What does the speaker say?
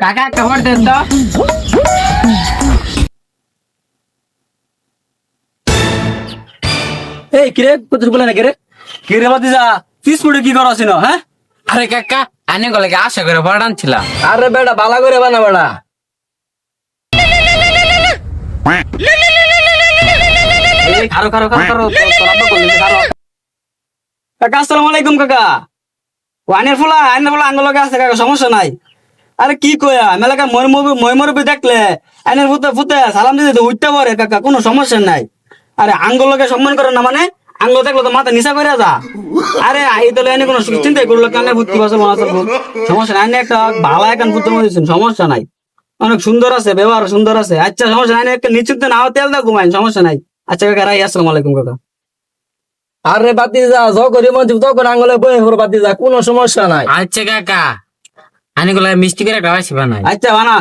কাকা খবর দেন তো। এই কিরে কুতুর বলে না কিরে কিরে ভাতিজা পিস মুড়ে কি করছিস না হ্যাঁ? আরে কাকা আনে গলে আশা করে পড়ান ছিলাম। আরে বেটা বালা করে বানা বেটা খারো খারো খারো খারো তোর আব্বা বললি খারো। কাকা আসসালামু আলাইকুম কাকা। ও আইনের ফুলা আঙ্গলকে আছে কাকা, সমস্যা নাই। আরে কি কয়া মেলাকা মই মরবি দেখলে আইনের ফুতে ফুতে সালাম দিতে উঠতে পারে কাকা, কোনো সমস্যা নাই। আরে আঙ্গলকে সম্মান করে না মানে আঙ্গুল দেখলো তো মাথা নিচা করে যা। আরে এই তো এনে কোনো চিন্তাই করলো কানে ভর্তি বছর মনে আছে, সমস্যা নাই। আইনে একটা ভালো এখন ফুটতে মনে সমস্যা নাই, অনেক সুন্দর আছে, ব্যবহার সুন্দর আছে। আচ্ছা সমস্যা নাই, একটা নিশ্চিত না তেল দা ঘুমাইন, সমস্যা নাই। আচ্ছা কাকা রাই, আসসালামু আলাইকুম কাকা। আরে বাতি যা যখন মন তখন আঙ্গলে বয়ে বাতি যা, কোনো সমস্যা নাই। আচ্ছা কাকা আনে গলে মিষ্টি করে খাওয়াইছি বানাই। আচ্ছা বানা।